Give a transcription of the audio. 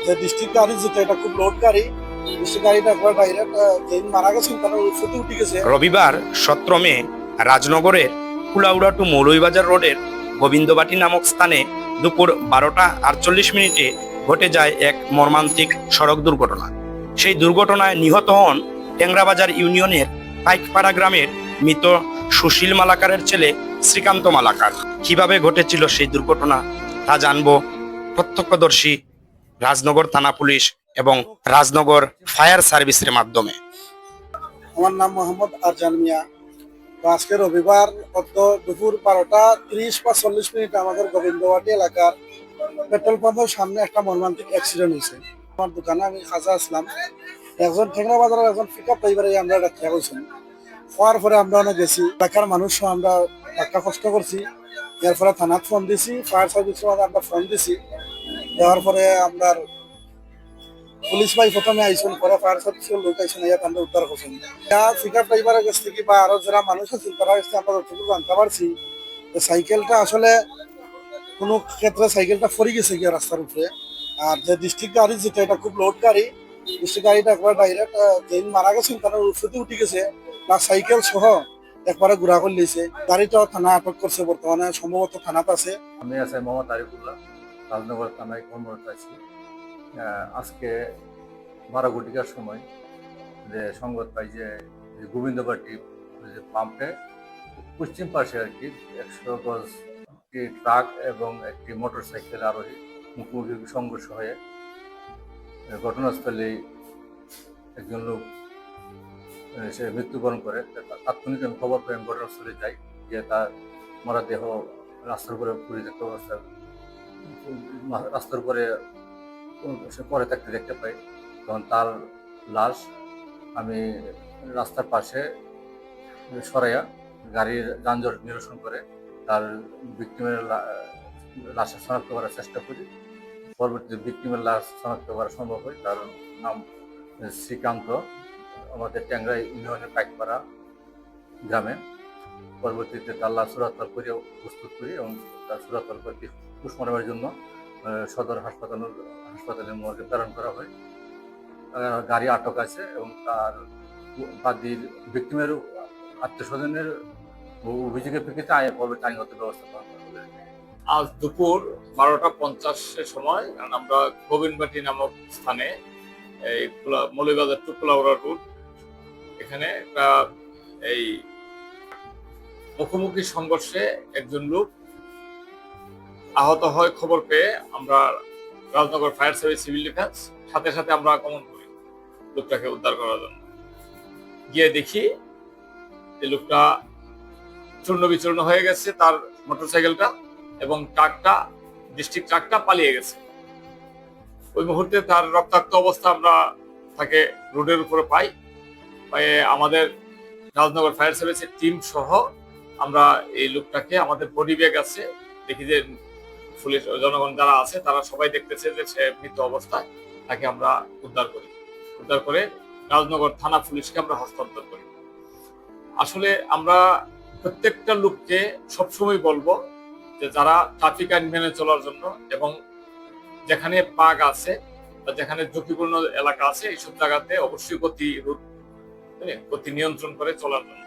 যে ডিস্ট্রিক্ট গাড়ি যেটা এটা খুব লোড গাড়ি, ডিস্ট্রিক্ট গাড়িটা একবার ডাইরেক্ট যে মারা গেছেন তারা ফুটে উঠে গেছে। রবিবার 17 মে রাজনগরের কুলাউড়া টু মৌলভীবাজার রোডের গোবিন্দবাটি নামক স্থানে দুপুর 12:48 ঘটে যায় এক মর্মান্তিক সড়ক দুর্ঘটনা। সেই দুর্ঘটনায় নিহত হন টেংরাবাজার ইউনিয়নের পাইকপাড়া গ্রামের মৃত সুশীল মালাকারের ছেলে শ্রীকান্ত মালাকার। কিভাবে ঘটেছিল সেই দুর্ঘটনা তা জানবো প্রত্যক্ষদর্শী রাজনগর থানা পুলিশ এবং রাজনগর ফায়ার সার্ভিসের মাধ্যমে। আমার নাম মোহাম্মদ আরজান মিয়া। তো আজকে রবিবার দুপুর 12:30 বা 40 আমাদের গোবিন্দবাটি এলাকার পেট্রোল পাম্পের সামনে একটা মর্মান্তিক অ্যাক্সিডেন্ট হয়েছে। আমার দোকানে আমি খাজা আসলাম, একজন ঠেংরা বাজারের একজন পিক আপ ড্রাইভারে আমরা দেখা করছেন। হওয়ার পরে আমরা অনেক গেছি, এলাকার মানুষও আমরা টাকা কষ্ট করছি। এর ফলে থানাত ফোন দিছি, ফায়ার সার্ভিসের আমরা ফোন দিছি। দেওয়ার পরে আমরা পুলিশ ভাই প্রথমে আইসুন, পরে ফায়ার সার্ভিসের লোক আইসুন, আমরা উদ্ধার করছেন। পিক আপ ড্রাইভারের কাছ থেকে বা আরো যারা মানুষ আছেন তারা কাছ থেকে আমরা যতটুকু জানতে পারছি যে সাইকেলটা আসলে কোনো ক্ষেত্রে সাইকেলটা ফরি গেছে গিয়ে রাস্তার উপরে। আর যে ডিস্ট্রিক্ট গাড়ি যেটা এটা খুব লোড গাড়ি, ডিস্ট্রিক্ট গাড়িটা একবার ডাইরেক্ট যে মারা গেছেন তারা ফুটে উঠে গেছে, প্লাস সাইকেল সহ একবারে ঘোরা করে লিয়েছে। গাড়িটাও থানা আটক করছে, বর্তমানে সম্ভবত থানাতে আছে। আমি আছি মোহাম্মদ আরিফুল্লাহ, রাজনগর থানায় কর্মরত আছি। আজকে 12 ঘটিকার সময় যে সংবাদ পাই যে গোবিন্দবাটি যে পাম্পে পশ্চিম পাশে আর কি 100 গজ একটি ট্রাক এবং একটি মোটর সাইকেল আরোহী মুখোমুখি সংঘর্ষ হয়ে ঘটনাস্থলে একজন লোক সে মৃত্যুবরণ করে। তাৎক্ষণিক আমি খবর পেয়ে ঘটনাস্থলে যাই, যে তার মরা দেহ রাস্তার উপরে পরিত্যক্ত অবস্থায় রাস্তার উপরে সে পরে থাকতে দেখতে পাই। তখন তার লাশ আমি রাস্তার পাশে সরাইয়া গাড়ির যানজট নিরসন করে তার ভিক্টিমের লাশ শনাক্ত করার চেষ্টা করি। পরবর্তীতে ভিক্টিমের লাশ শনাক্ত করা সম্ভব হয়। তার নাম শ্রীকান্ত, আমাদের ট্যাংরা ইউনিয়নের পাইকপাড়া গ্রামে। পরবর্তীতে তার লাশ সুরাতল করে প্রস্তুত করি এবং তার সুরাতল করে পোস্টমর্টমের জন্য সদর হাসপাতালের মর্গে প্রেরণ করা হয়। গাড়ি আটক আছে এবং তার বাদীর ভিক্টিমের আত্মীয়স্বজনের অভিযোগের প্রেক্ষিতে আইনগত ব্যবস্থা গ্রহণ করা হবে। আজ দুপুর 12:50 সময় আমরা গোবিন্দবাটি নামক স্থানে এই মৌলভীবাজার টু কুলাউড়া রোড এখানে একটা এই মুখোমুখি সংঘর্ষে একজন লোক আহত হয়। খবর পেয়ে আমরা Rajnagar fire service civil defence সাথে সাথে আমরা আগমন করি লোকটাকে উদ্ধার করার জন্য। গিয়ে দেখি এই লোকটা চূর্ণ বিচূর্ণ হয়ে গেছে, তার মোটরসাইকেলটা এবং ট্রাকটা, ডিস্ট্রিক্ট ট্রাকটা পালিয়ে গেছে। ওই মুহূর্তে তার রক্তাক্ত অবস্থা আমরা তাকে রোডের উপরে পাই। আমাদের রাজনগর ফায়ার সার্ভিসের টিম সহ আমরা এই লোকটাকে, আমাদের বডি ব্যাগ আছে, দেখি যে পুলিশ জনগণ যারা আছে তারা সবাই দেখতেছে যে সে মৃত অবস্থায়, তাকে আমরা উদ্ধার করি। উদ্ধার করে রাজনগর থানা পুলিশকে আমরা হস্তান্তর করি। আসলে আমরা প্রত্যেকটা লোককে সবসময় বলবো যে যারা ট্রাফিক আইন মেনে চলার জন্য এবং যেখানে পাক আছে বা যেখানে ঝুঁকিপূর্ণ এলাকা আছে এইসব জায়গাতে অবশ্যই গতি নিয়ন্ত্রণ করে চলার জন্য।